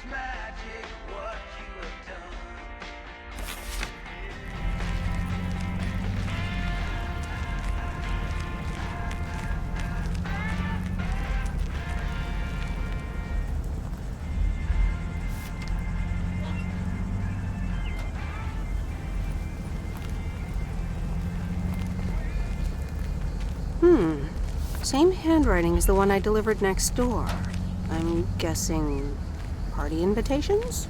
magic what you have done. Same handwriting as the one I delivered next door. I'm guessing party invitations?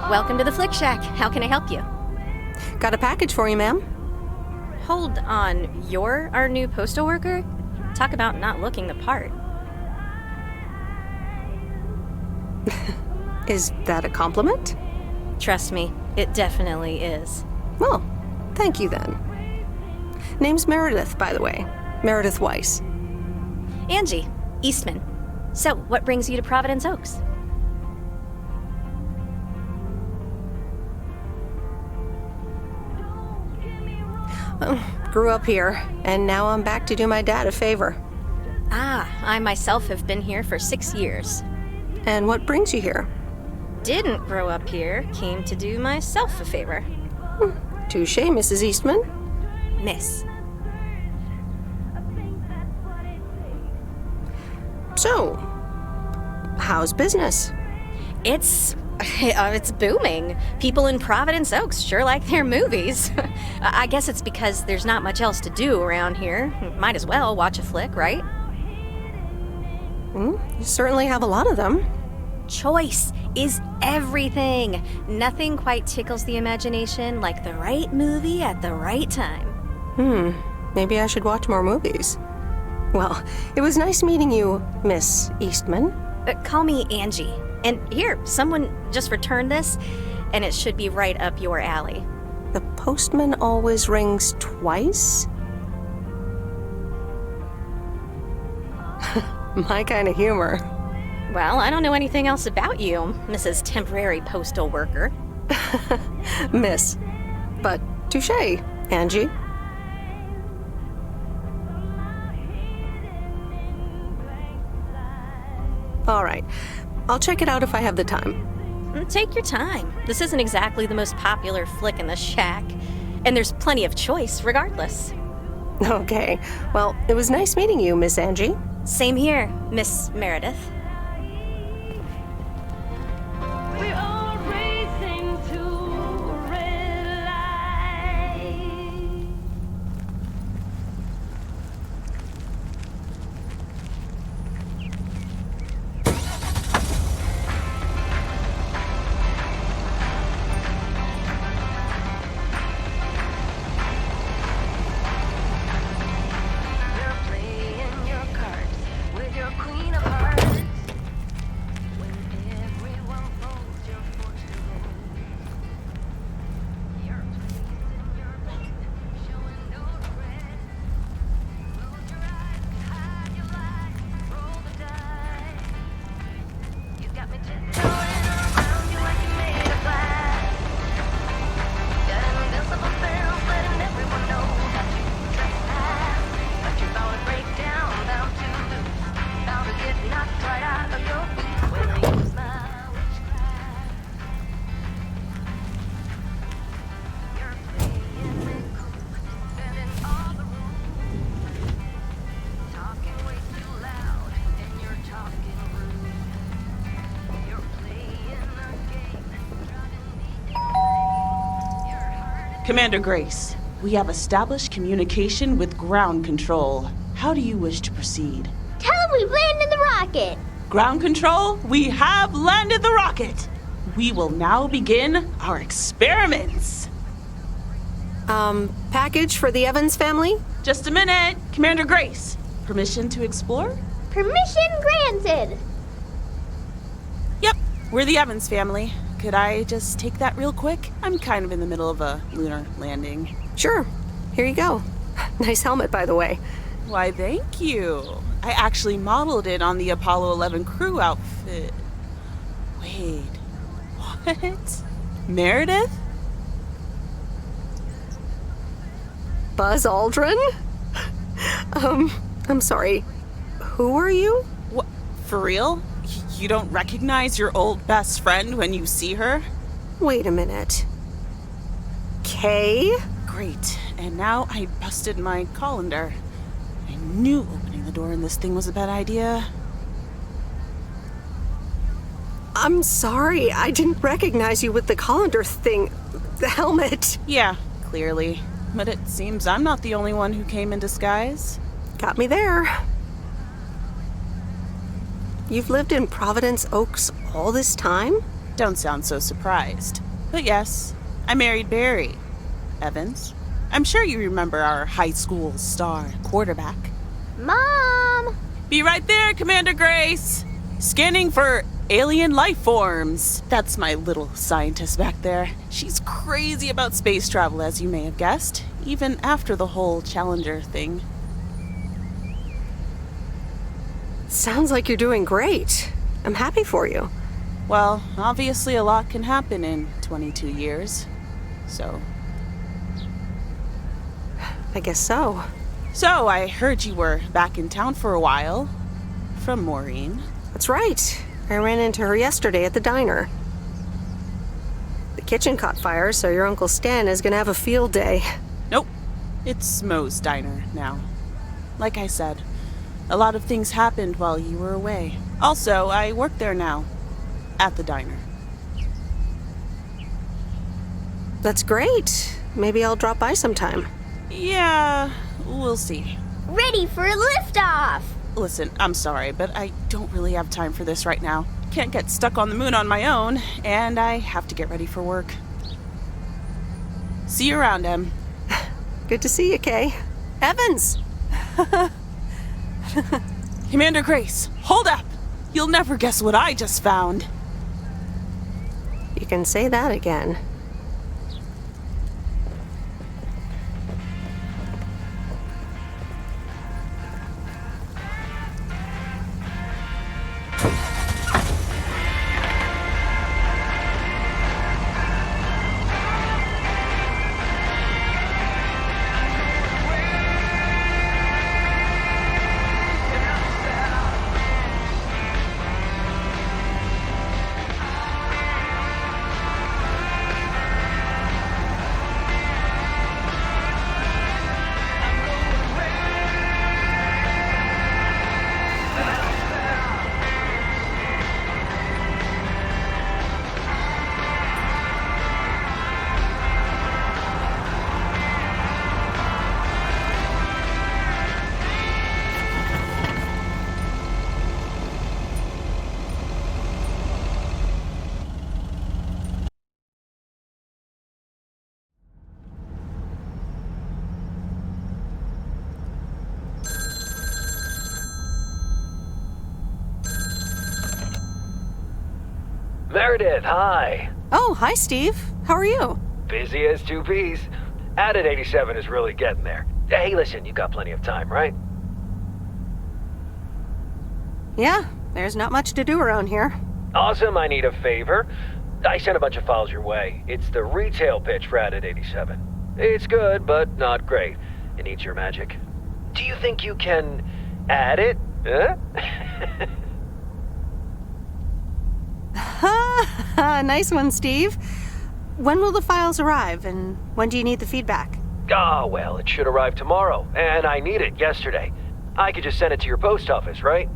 Welcome to the Flick Shack. How can I help you? Got a package for you, ma'am. Hold on, you're our new postal worker? Talk about not looking the part. Is that a compliment? Trust me, it definitely is. Well, thank you then. Name's Meredith, by the way. Meredith Weiss. Angie, Eastman. So, what brings you to Providence Oaks? Grew up here, and now I'm back to do my dad a favor. Ah, I myself have been here for 6 years. And what brings you here? Didn't grow up here, came to do myself a favor. Touche, Mrs. Eastman. Miss. So, how's business? It's booming. People in Providence Oaks sure like their movies. I guess it's because there's not much else to do around here. Might as well watch a flick, right? You certainly have a lot of them. Choice is everything. Nothing quite tickles the imagination like the right movie at the right time. Maybe I should watch more movies. Well, it was nice meeting you, Miss Eastman. Call me Angie. And here, someone just returned this, and it should be right up your alley. The postman always rings twice? My kind of humor. Well, I don't know anything else about you, Mrs. Temporary Postal Worker. Miss. But touche, Angie. All right. I'll check it out if I have the time. Take your time. This isn't exactly the most popular flick in the shack, and there's plenty of choice regardless. Okay. Well, it was nice meeting you, Miss Angie. Same here, Miss Meredith. We're all racing to a red light. You're playing your cards with your queen of hearts. Commander Grace, we have established communication with ground control. How do you wish to proceed? Tell him we've landed the rocket. Ground control, we have landed the rocket. We will now begin our experiments. Package for the Evans family? Just a minute. Commander Grace, permission to explore? Permission granted. Yep, we're the Evans family. Could I just take that real quick? I'm kind of in the middle of a lunar landing. Sure. Here you go. Nice helmet, by the way. Why, thank you. I actually modeled it on the Apollo 11 crew outfit. Wait, what? Meredith? Buzz Aldrin? I'm sorry. Who are you? What? For real? You don't recognize your old best friend when you see her? Wait a minute. Kay? Great. And now I busted my colander. I knew opening the door in this thing was a bad idea. I'm sorry. I didn't recognize you with the colander thing. The helmet. Yeah, clearly. But it seems I'm not the only one who came in disguise. Got me there. You've lived in Providence Oaks all this time? Don't sound so surprised. But yes, I married Barry Evans. I'm sure you remember our high school star quarterback. Mom! Be right there, Commander Grace! Scanning for alien life forms. That's my little scientist back there. She's crazy about space travel, as you may have guessed, even after the whole Challenger thing. Sounds like you're doing great. I'm happy for you. Well, obviously a lot can happen in 22 years. So I guess so. So, I heard you were back in town for a while. From Maureen. That's right. I ran into her yesterday at the diner. The kitchen caught fire, so your Uncle Stan is gonna have a field day. Nope. It's Moe's diner now. Like I said, a lot of things happened while you were away. Also, I work there now. At the diner. That's great. Maybe I'll drop by sometime. Yeah, we'll see. Ready for a liftoff! Listen, I'm sorry, but I don't really have time for this right now. Can't get stuck on the moon on my own, and I have to get ready for work. See you around, Em. Good to see you, Kay. Evans! Commander Grace, hold up! You'll never guess what I just found. You can say that again. Meredith, hi. Oh, hi, Steve. How are you? Busy as two peas. Added 87 is really getting there. Hey, listen, you got plenty of time, right? Yeah, there's not much to do around here. Awesome, I need a favor. I sent a bunch of files your way. It's the retail pitch for Added 87. It's good, but not great. It needs your magic. Do you think you can add it? Huh? Nice one, Steve. When will the files arrive, and when do you need the feedback? Ah, well, it should arrive tomorrow, and I need it yesterday. I could just send it to your post office, right?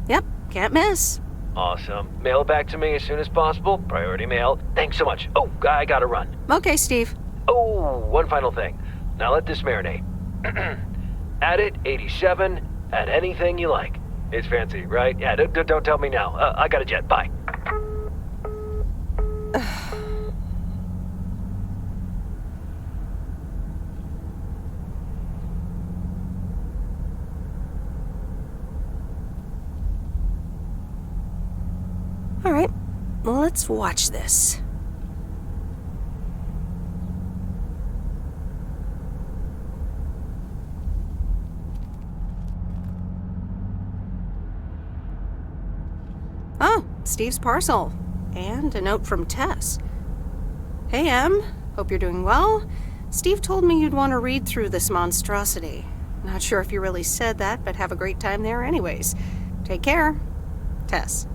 Yep, can't miss. Awesome. Mail it back to me as soon as possible. Priority mail. Thanks so much. Oh, I gotta run. Okay, Steve. Oh, one final thing. Now let this marinate. Add it, 87. Add anything you like. It's fancy, right? Yeah, don't tell me now. I got a jet. Bye. All right, well, let's watch this. Oh, Steve's parcel. And a note from Tess. Hey, Em. Hope you're doing well. Steve told me you'd want to read through this monstrosity. Not sure if you really said that, but have a great time there anyways. Take care. Tess.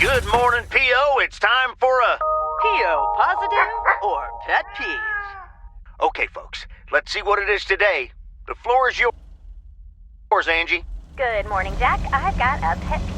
Good morning, P.O. It's time for a... PO positive or pet peeves? Okay, folks, let's see what it is today. The floor is yours, Angie. Good morning, Jack. I've got a pet peeve.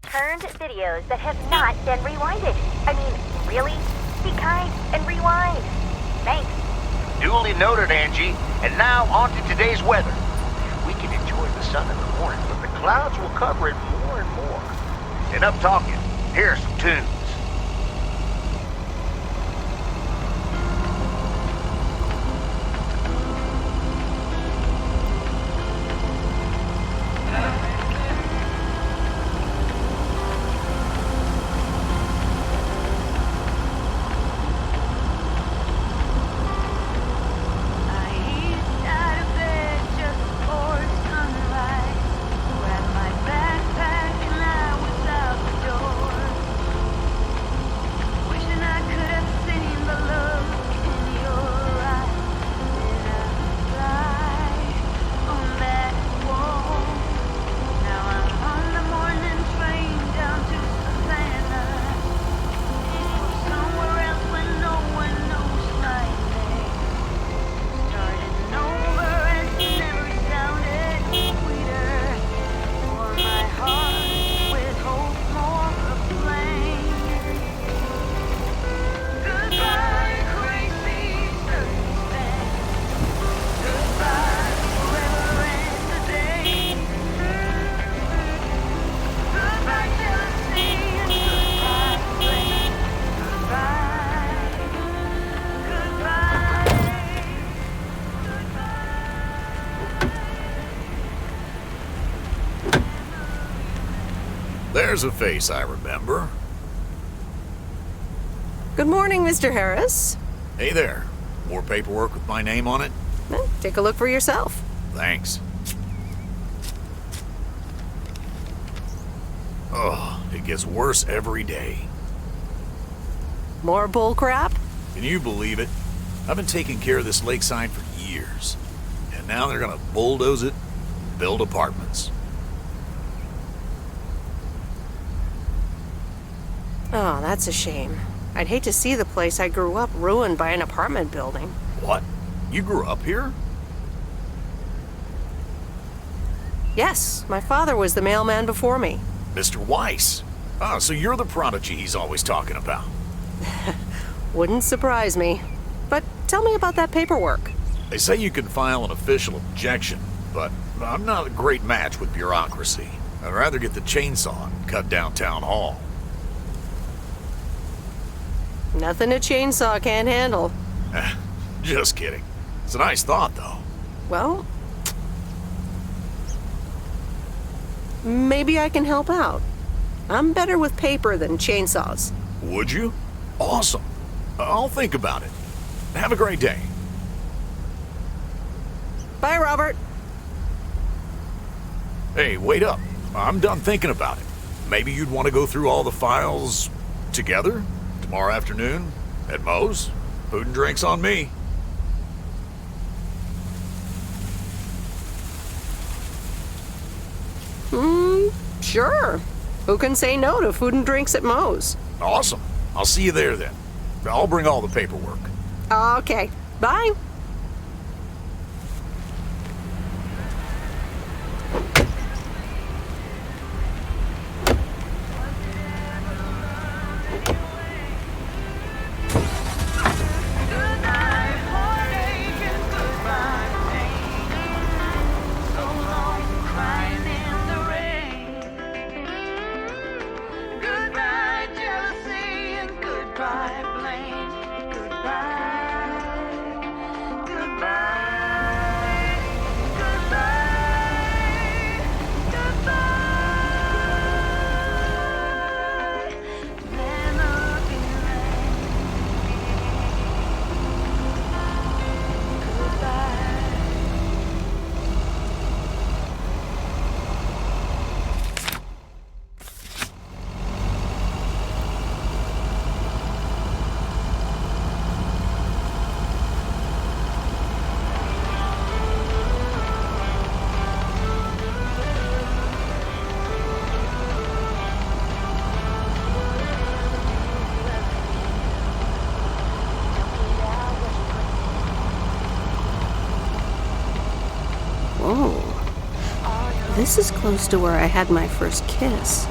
Turned videos that have not been rewinded. I mean, really? Be kind and rewind. Thanks. Duly noted, Angie. And now on to today's weather. We can enjoy the sun in the morning, but the clouds will cover it more and more. Enough talking. Here are some tunes. I eased out of bed just before sunrise. Grabbed my backpack and I was out the door. Wishing I could have seen the look in your eyes. Did I fly on that wall? Now I'm on the morning train down to Savannah. Or somewhere else where no one knows my name. Starting over and never sounded sweeter. For my heart with hope more aflame. Goodbye, crazy circumstance. Goodbye, forever and a day. Goodbye, jealousy and goodbye, blame. Goodbye, There's a face I remember. Good morning, Mr. Harris. Hey there. More paperwork with my name on it? Take a look for yourself. Thanks. Oh, it gets worse every day. More bull crap? Can you believe it? I've been taking care of this lakeside for years. And now they're gonna bulldoze it, build apartments. Oh, that's a shame. I'd hate to see the place I grew up ruined by an apartment building. What? You grew up here? Yes, my father was the mailman before me. Mr. Weiss. Ah, so you're the prodigy he's always talking about. Wouldn't surprise me. But tell me about that paperwork. They say you can file an official objection, but I'm not a great match with bureaucracy. I'd rather get the chainsaw and cut down town hall. Nothing a chainsaw can't handle. Just kidding. It's a nice thought, though. Well, maybe I can help out. I'm better with paper than chainsaws. Would you? Awesome. I'll think about it. Have a great day. Bye, Robert. Hey, wait up. I'm done thinking about it. Maybe you'd want to go through all the files together tomorrow afternoon at Moe's? Food and drinks on me. Sure. Who can say no to food and drinks at Moe's? Awesome. I'll see you there then. I'll bring all the paperwork. Okay. Bye. Whoa. This is close to where I had my first kiss.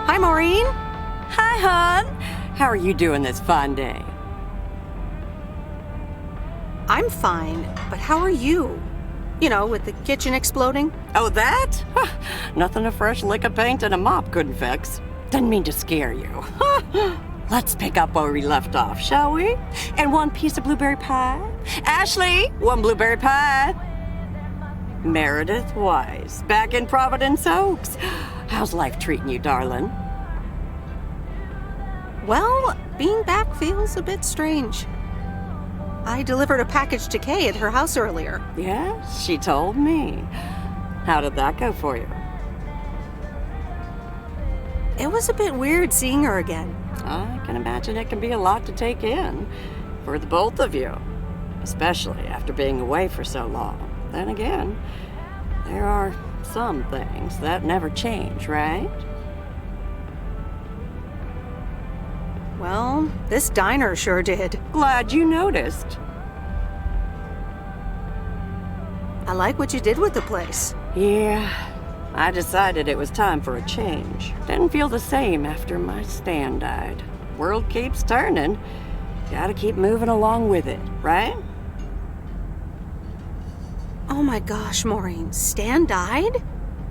Hi, Maureen. Hi, hon. How are you doing this fine day? I'm fine, but how are you? You know, with the kitchen exploding? Oh, that? Huh, nothing a fresh lick of paint and a mop couldn't fix. Didn't mean to scare you. Let's pick up where we left off, shall we? And one piece of blueberry pie? Ashley, one blueberry pie. Meredith Wise, back in Providence Oaks. How's life treating you, darling? Well, being back feels a bit strange. I delivered a package to Kay at her house earlier. Yes, she told me. How did that go for you? It was a bit weird seeing her again. I can imagine it can be a lot to take in for the both of you. especially after being away for so long. Then again, there are some things that never change, right? Well, this diner sure did. Glad you noticed. I like what you did with the place. Yeah, I decided it was time for a change. Didn't feel the same after my Stan died. World keeps turning. Gotta keep moving along with it, right? Oh my gosh, Maureen, Stan died?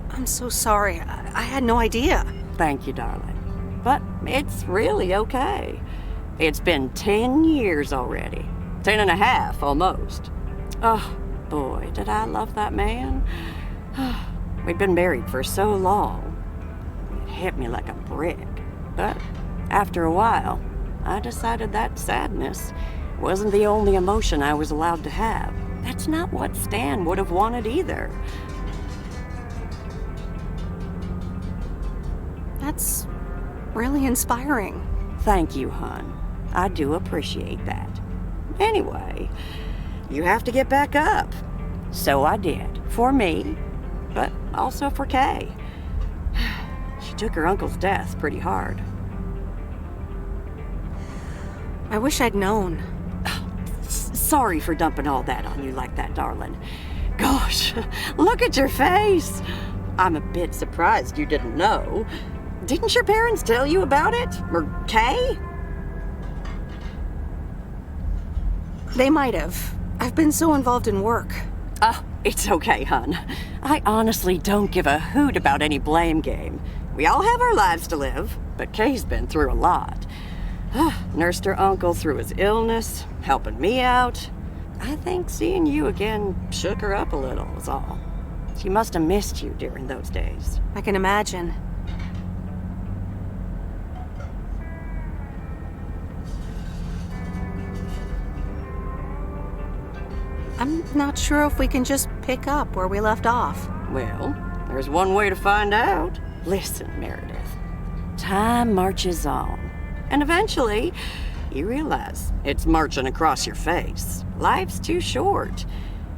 I'm so sorry. I had no idea. Thank you, darling. But it's really okay. It's been 10 years already. 10 and a half, almost. Oh, boy, did I love that man. We'd been married for so long. It hit me like a brick. But after a while, I decided that sadness wasn't the only emotion I was allowed to have. That's not what Stan would have wanted either. That's really inspiring. Thank you, hon. I do appreciate that. Anyway, you have to get back up. So I did. For me, but also for Kay. She took her uncle's death pretty hard. I wish I'd known. Sorry for dumping all that on you like that, darling. Gosh, look at your face. I'm a bit surprised you didn't know. Didn't your parents tell you about it? Or Kay? They might have. I've been so involved in work. Oh, it's okay, hon. I honestly don't give a hoot about any blame game. We all have our lives to live, but Kay's been through a lot. Nursed her uncle through his illness, helping me out. I think seeing you again shook her up a little, is all. She must have missed you during those days. I can imagine. I'm not sure if we can just pick up where we left off. Well, there's one way to find out. Listen, Meredith. Time marches on. And eventually, you realize it's marching across your face. Life's too short.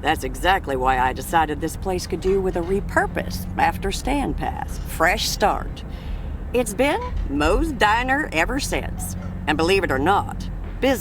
That's exactly why I decided this place could do with a repurpose after Stan passed. Fresh start. It's been Moe's Diner ever since. And believe it or not,